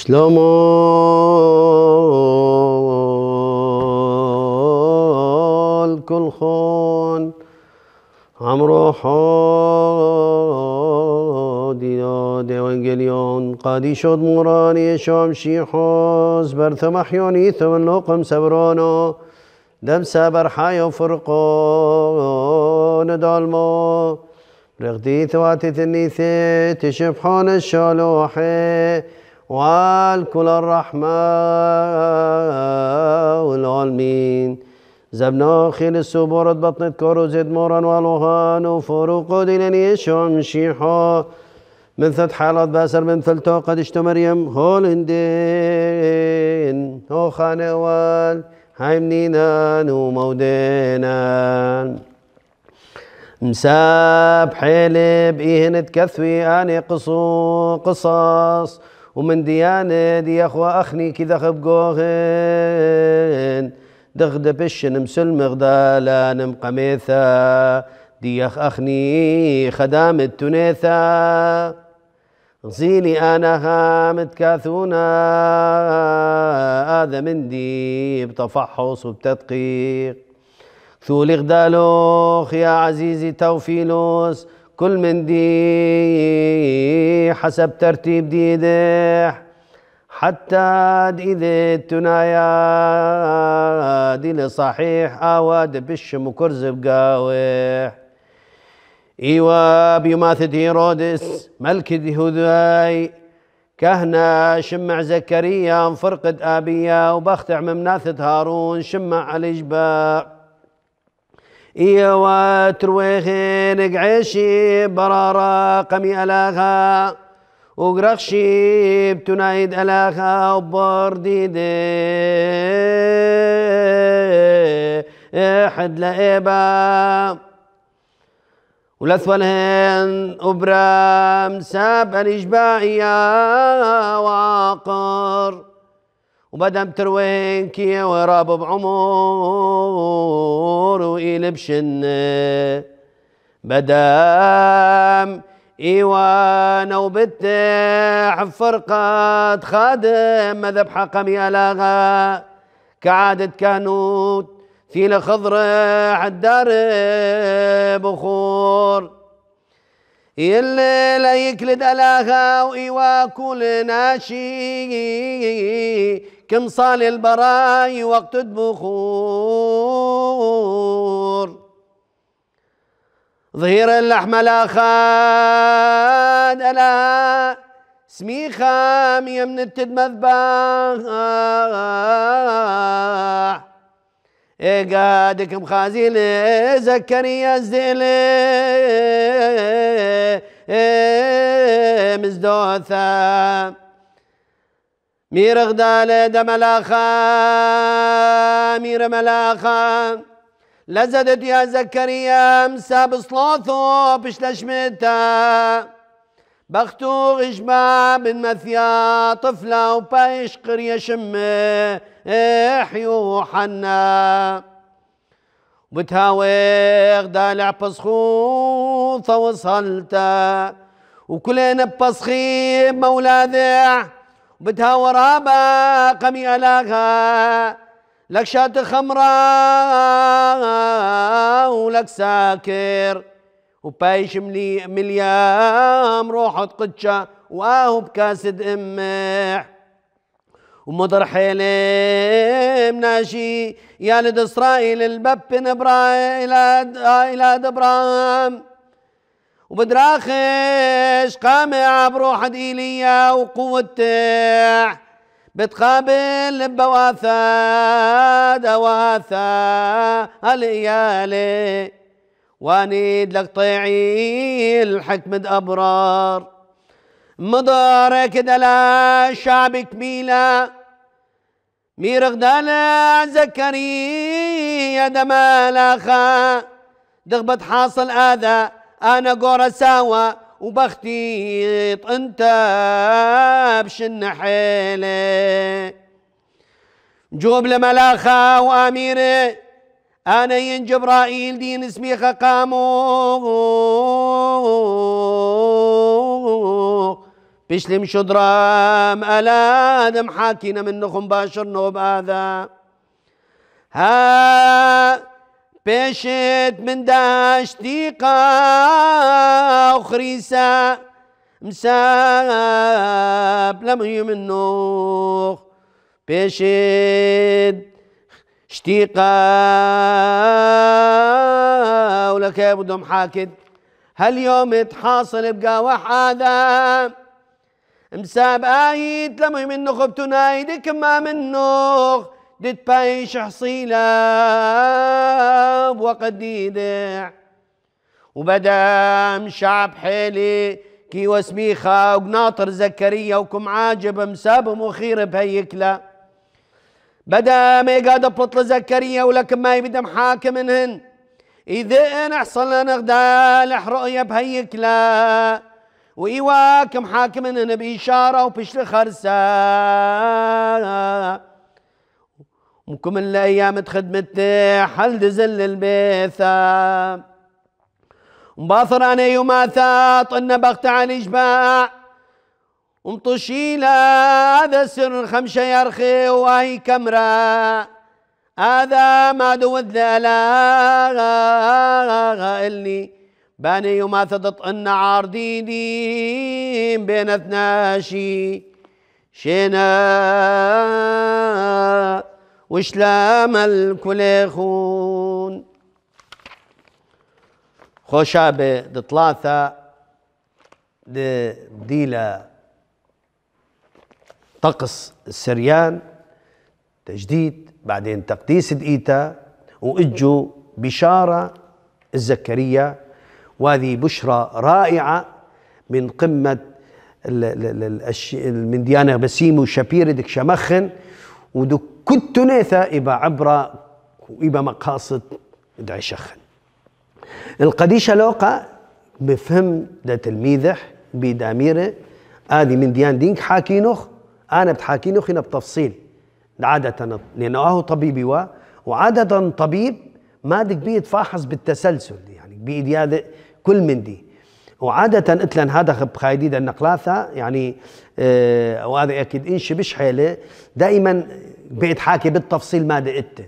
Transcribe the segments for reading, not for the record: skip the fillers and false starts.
شلومو الكل خون عمرو حادي ديوانجليون قادي شود موراني شام شيحوز برثم أحيوني ثمن لقم سبرانو دم سابر حيو فرقون دالمو رغدي ثواتي ثنيثي تشبحون الشالوحي والكل الرحمة والعالمين زبنا خيل السبورة بطنة كورو زد موران والوهان وفروق دينني شام شيحو من ثلاث حالات باسر من ثلتو قد اشتو مريم هولندين هو خانوال هايمنينان ومودينان مساب حلب إيهن تكثوي أني قصص ومن ديانة دي أخوة أخني كذا خبقوهن دغد بشن مسل مغدالا مقميثا دي أخني خدام التنيثا غزيلي أنا هامت كاثونا هذا من دي بتفحص وبتدقيق ثولي غدالوخ يا عزيزي توفيلوس كل من دي حسب ترتيب ديدح حتى دي التنايا دي لصحيح آواد بشم وكرز بقاوح إيوا بيماثد هيرودس ملك هذاي كهنة شمع زكريا فرقد آبيا وبختع ممناثة هارون شمع على الجباء إيوا ترويخين قعيشي برارة قمي ألاغا وقرخشي بتنايد ألاغا وبرديدي حد لإيبا ولثولهن أبرام ساب الإجبائية واقر وبدم تروين كي وراب بعمر وإلبشن بدم إيوان وبتح فرقة خادم مذبحة قمي ألاغا كعادة كانوت في الخضر عالدار بخور اللي لا يكلد ألاغا وإيوا كل ناشي كم صال البراي وقت بخور ظهير اللحم الأخاد ألا سميخام يمن التدمذبح قادك مخازيل زكريا الزئل مزدوثة مير غدال دملاخا مير ملاخا لزدت يا زكريا مساب صلاثو بشلشمتا بختو غشبا من مثيا طفلة وبايشقر يشم حيو حنا وبتهاوغ دالع بصخوثة وصلتا وكلنا بصخيب مولاذع وبتهاور رابا قمي ألاغا لك شات خمرة ولك ساكر وبايش مليام روحة قدشة واهو بكاسد امح ومضر حيلم ناشي يا لد اسرائيل البب ابراهيم الى ابراهيم وبدراخش قامع بروح ايليا وقوته بتقابل بواثا دواثا الإيالي وانيد لك طيعي الحكمة أبرار مضارك دلا شعب كميلة ميرغ دلا زكريا دمالخا دغبت حاصل آذى أنا قورة ساوى وبختيط انت بشن حيلي جوب لملاخا واميره انا ين جبرائيل دين اسمي قامو بشلم شدرام الادم حاكينا منكم باشر نوب هذا ها بيشت من داش ديقا وخريسة مساب لم يمنوخ بيشت شتيقا ولك يا بدهم حاكد هاليوم تحاصل بقاوح هذا مساب آيت لم يمنوخ بتنايدك ما منوخ دت بايش حصيلة وقديدع وبدام شعب حيلي كي وسميخة وقناطر زكريا وكم عاجب مساب مخير بهيكلا بدا ما قاعد بطل زكريا ولكن ما يبدا محاكم منهن إذا نحصل نغدال رؤية بهيكلا وإيواكم حاكم منهن بإشارة وبشل خرسة وكم الأيام خدمته حل دزل البيثة مباثر أنا يوماثا طن بغت على الإجباع ومطشيلة هذا سر خمشة يرخي وهي كمرة هذا ما دوذ لا اللي باني يوماثا تطن عارديدين بين اثناشي شينا وشلام الكل يخون خوشابة دطلاثة ديلا طقس السريان تجديد بعدين تقديس دقيتا واجوا بشارة الزكريا وهذه بشرى رائعة من قمة من ديانة بسيم وشبير دك شمخن ودك كنت نيثا إبا عبرة وإبا مقاصد دعي شخن القديشة لوقا بفهم دا تلميذح بداميره هذه من ديان دينك حاكينوخ أنا بتحاكينوخ هنا بتفصيل عادة لأنه هو طبيبي وعادة طبيب ما دك بيتفاحص بالتسلسل يعني بيدي هذا كل من دي وعادة اتلن هذا خب خايديد النقلاثة يعني وهذا أكيد إنش بش حيلة دائما بيتحاكي بالتفصيل ما دقتن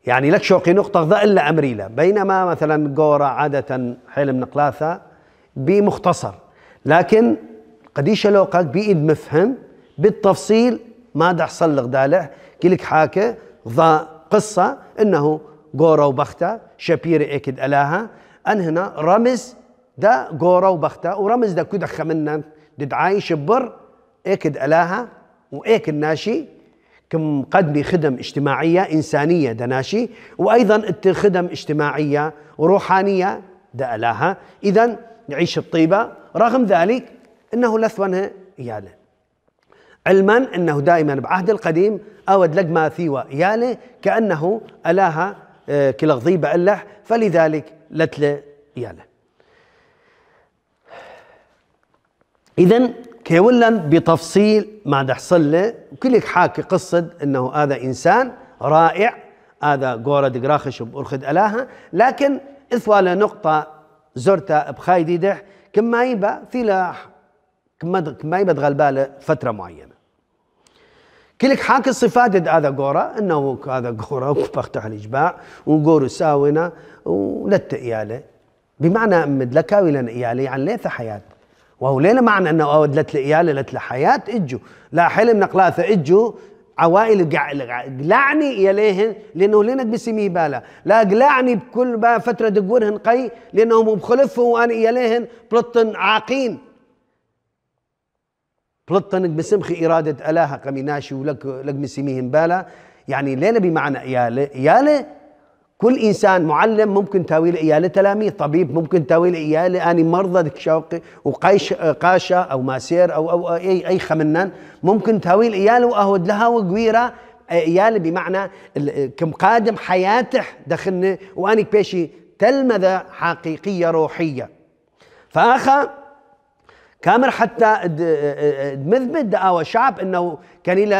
يعني لك شوقي نقطة ضاء إلا أمريلا بينما مثلا قورة عادة حيلة من نقلاثة بمختصر لكن قديش لوقك بإيد مفهم بالتفصيل ما دا حصل لك دالع كيلك حاكي ضاء قصة إنه قورة وبختة شبيرة أكيد ألاها أن هنا رمز دا قورة وبختة ورمز دا كده خمنا دد عايش بر اكد ألاها واكد ناشي كم قدمي خدم اجتماعية إنسانية دناشي، وأيضا خدم اجتماعية وروحانية دا ألاها. إذن يعيش الطيبة، رغم ذلك أنه لثونها إياله، علما أنه دائما بعهد القديم أود لق ما ثيوى إياله كأنه ألاها كلا غضيبة ألح، فلذلك لتله إياله. إذن كيولن بتفصيل ما دحصل له، وكلك حاكي قصد أنه هذا إنسان رائع، هذا قورة دقراخش بأرخد ألاها، لكن إثوال نقطة زرتها بخايدي دح كما يبا في لاح كما يبا تغلباله فترة معينة. كلك حاكي الصفات هذا قورة، أنه هذا قورة وبختح الإجباع وقورو ساونا ولت إياله، بمعنى أمد لكاوي لنا إياله يعني ليث حياة، وهو لينا معنى أنه أود لت إياله لت حياة إجو لا حلم نقلاثة إجو عوائل قلعني إليهن لأنه لينك بسمي بالا، لا قلعني بكل فترة دقورهن قي لأنهم بخلفهم وأنا إليهن بلطن عاقين بلطنك بسمخي إرادة ألاها قميناشي ولك مسميهن بالا، يعني لينا بمعنى إياله كل إنسان معلم ممكن تاويل إياله، تلاميذ طبيب ممكن تاويل إياله، أني مرضى شوقي قاشة أو ماسير أو أي خمنان ممكن تاويل إياله وأهود لها وقويرة إياله، بمعنى كم قادم حياته دخلنا وأني بيشي تلمذة حقيقية روحية. فآخا كامر حتى مذبت دعوة شعب إنه كان إلى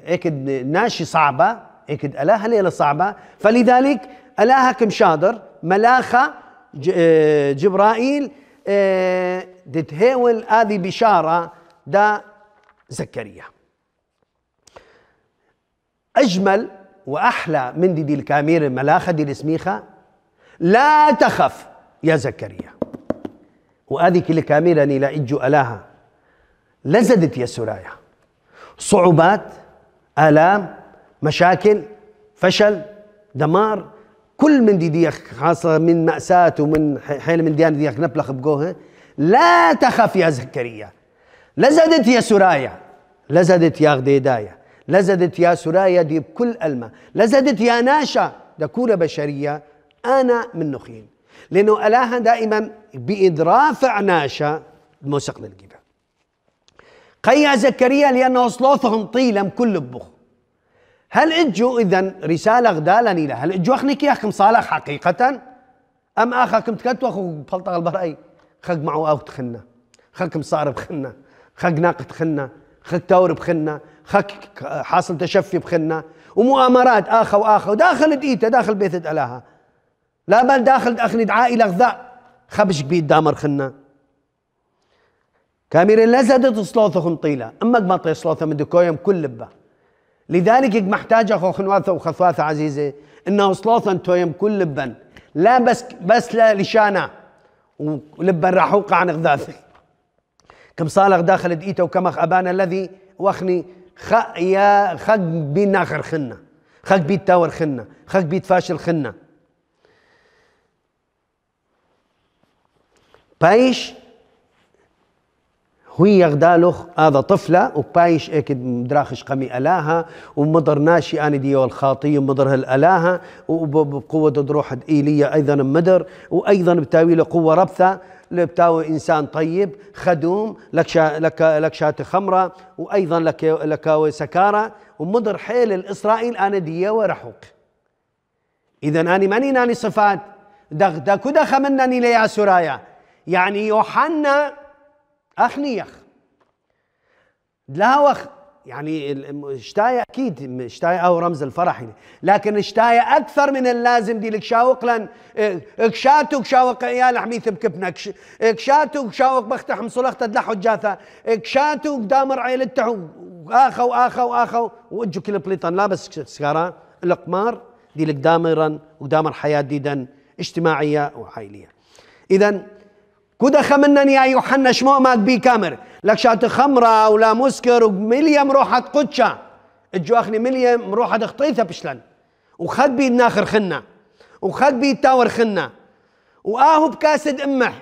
إكد ناشي صعبة، إكد ألاها ليلة صعبة، فلذلك ألاها كم شادر ملاخة جبرائيل دتهاول هذه بشارة دا زكريا. أجمل وأحلى من دي الكامير الملاخة دي الاسميخة، لا تخف يا زكريا، وهذه كل كاميرة لا إجو ألاها لزدت يا سرايا صعوبات آلام مشاكل فشل دمار كل من دي خاصة من مأساة ومن حيل من ديان ديك نبلخ بقوها، لا تخف يا زكريا، لزدت يا سرايا، لزدت يا غديدايا، لزدت يا سرايا دي بكل ألمة، لزدت يا ناشا دكورة بشرية أنا من نخيل، لأنه ألاها دائما بإدرافع ناشا موسق للجبال قيا زكريا لأنه صلوثهم طيلم كل بخ. هل اجوا اذا رساله غدالني له؟ هل اجوا اخنك يا اخكم صالح حقيقه ام اخاكم تكتوا اخو بلطغ البراي خق معه او تخنا خكم صار بخنا خق ناقه خنا خق تور بخنا خق حاصل تشفي بخنا ومؤامرات اخو داخل دقيته داخل بيت الاها، لا بل داخل اخلد عائله غذاء خبش بيت دامر خنا كامير لزدت صلوثهم طيله امك ما طي صلوثه من دكويم كل لبه. لذلك محتاج اخو خنواثه وخثواثه عزيزه انه صلوثا تويم كل لبن، لا بس لا لشانا ولبن راح اوقع عن غذاثي كم صالغ داخل دقيته وكمخ ابانا الذي واخني خق بين ناخر خنا خق بيت تاور خنا خق بيت فاشل خنا بايش هو يغدالخ هذا طفلة وبايش اكد مدراخش قمي ألاها ومضر ناشي أنا ديو الخاطي ومضر هالألاها وبقوة دروح إيلية أيضا مدر وأيضا بتاويله قوة ربثة بتاوي إنسان طيب خدوم لك شات خمرة وأيضا لك سكارة ومضر حيل الإسرائيل أنا ديو ورحوق. إذا أنا ماني ناني صفات دا كده خمنني ليا سرايا يعني يوحنا أخنيخ لا وخ يعني اشتاية أكيد اشتاية أو رمز الفرح، لكن اشتاية أكثر من اللازم دي لك شاوق لن اكشاتو شاوق يا لحميث بكبنا اكشاتو شاوق بختح مصلخت تدلحو الجاثة اكشاتو دامر عيلته آخو وجو كل بليطان لابس سكارة القمار دي لك دامرا ودامر حياة ديدا اجتماعية وعائلية. إذن كده خمنني يا يوحنا شمو ماك بي كامر لك شات خمرة ولا مسكر ومليم روحة قدشة اجو اخني مليم روحة اخطيثة بشلن وخد بي الناخر خنا وخد بي التاور خنا واهو بكاسد امح.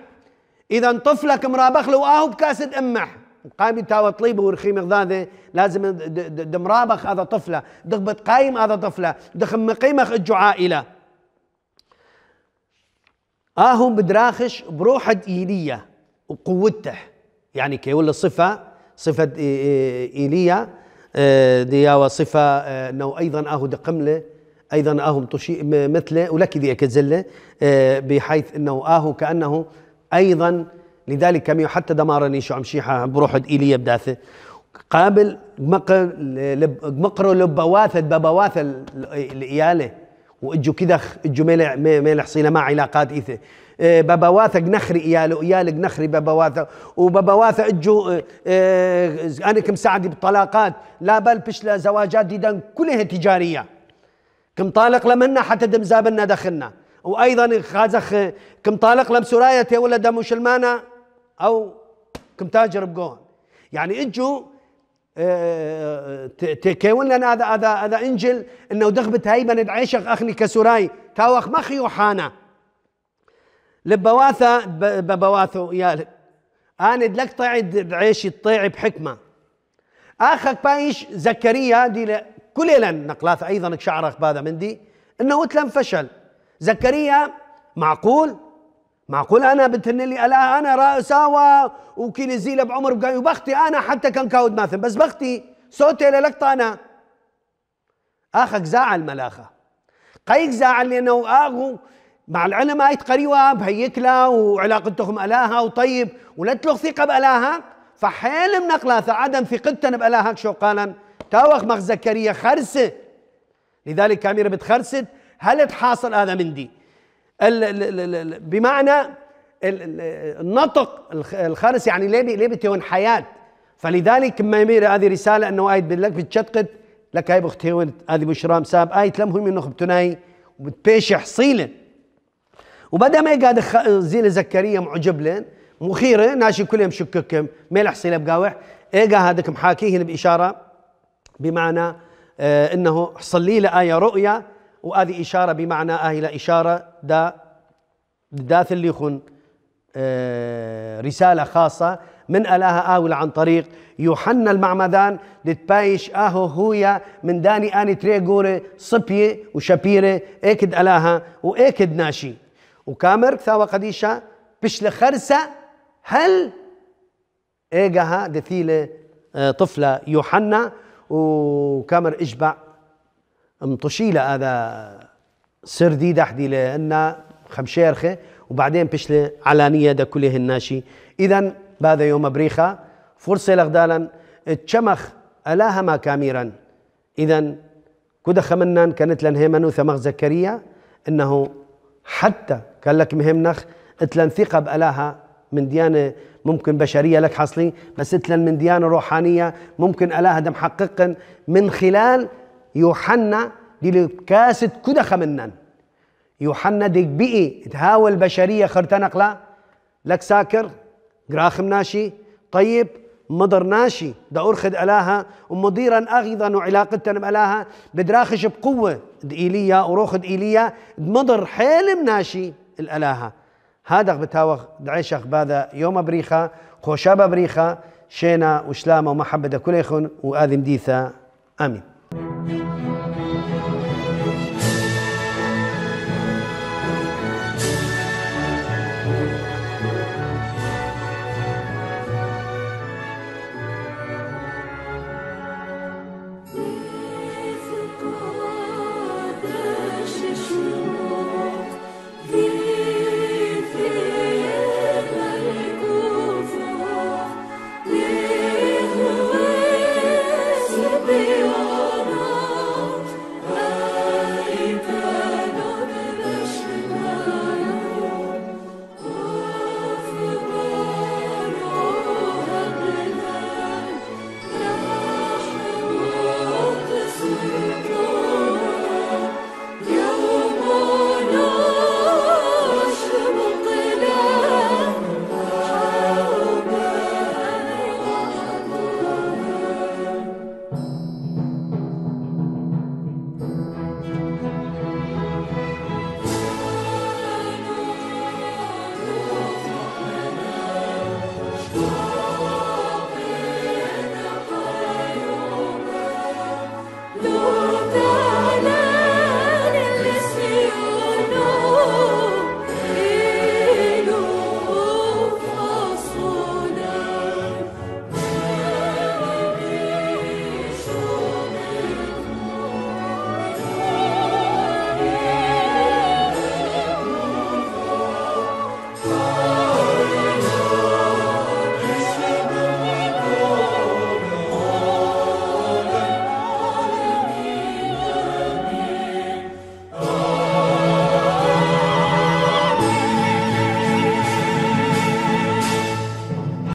اذا طفلك مرابخ له واهو بكاسد امح قايم تاوى طليبه ورخيم غذاذه لازم دمرابخ هذا طفله دغبت قايم هذا طفله دخم مقيمخ اجو عائله هم بدراخش بروحه ايليا وقوته يعني كي ولا صفه ايليا دياوى صفه انه ايضا دقمله ايضا مطشي مثله ولك ذي كزله بحيث انه كانه ايضا لذلك كم حتى دمارني شو عمشيحه بروح ايليا بداثه قابل مقرو لبواثه ببواثه الاياله واجو كدخ اجو ميلح صيله مع علاقات ايثه ببواثه نخري اياله نخري ببواثه وببواثه اجو انا كم ساعدي بالطلاقات لا بل بشلا زواجات ديدان كلها تجاريه كم طالق لمنا حتى دم زابنا دخلنا وايضا خازخ كم طالق لم سرايته ولا دم شلمانه او كم تاجر بقوهن يعني اجوا تكون لنا هذا انجل انه دغبت هيبه ندعيشخ اخني كسراي تاوخ مخي وحانا لبواثه ببواثو يا انا دلك طعد عيشي الطيع بحكمه اخك بايش زكريا دي كلنا نقلاث ايضا شعرك بهذا مندي انه تلم فشل زكريا معقول انا بتهن لي الا انا راساوى وكيل زيله بعمر بقاي وبختي انا حتى كان كاود ماثل بس بختي صوتي لك انا اخك زعل ملاخه قيك زعل لانه مع العلم ايت قريوه بهيكله وعلاقتهم الاها وطيب ولا تلغ ثقه بالاها فحيل منقلاثه عدم ثقتنا بالاها شو قالا تاوخ مخ زكريا خرسه لذلك كاميرا بتخرست هل تحاصل هذا من دي بمعنى النطق الخرس يعني ليه بتهون حياه فلذلك ما يمير هذه رساله انه ايت باللك بتشتقت لك هاي بختهون هذه بشرام ساب ايت لم هم انه بتناي وبتبيش حصيله وبدا ما يقعد زين زكريا معجب لين مخيره ناشي كلهم شككم ميل حصيله بقاوح ايقا هذاك محاكيه باشاره بمعنى انه حصل لي له رؤيا وهذه اشاره بمعنى الى اشاره داث اللي يخون رساله خاصه من الاها ولا عن طريق يوحنا المعمدان لتبايش هويا من داني اني تريغوري صبيه وشبيره اكد الاها واكد ناشي وكامر ثاوى قديشه بشل خرسه هل ايجاها دثيله طفله يوحنا وكامر اشبع مطشيله هذا سر دي دحدي لان خمشيرخه وبعدين بشله علانيه ده كله الناشي اذا بهذا يوم بريخه فرصه لغدالا تشمخ الاها ما كاميرا اذا كده خمنان كانت لنهمنو ثمغ زكريا انه حتى كان لك مهمنخ اتلن ثقه بالاها من ديانه ممكن بشريه لك حصلي بس اتلن من ديانه روحانيه ممكن الاها ده محققا من خلال يوحنا دي كاسة كده خمنان يوحنا ديك بقي تهاوى البشرية خرتنقلا لك ساكر قراخم ناشي طيب مضر ناشي دا أرخد ألاها ومضيرا أغيضا وعلاقتنا بألاها بدراخش بقوة إيليا وروخد إيليا مضر حيلم ناشي الألاها هذا بتاوخ دعيشخ بهذا يوم بريخة خوشابة بريخة شينا وشلامة ومحبة كل يخون وآذي مديثة آمين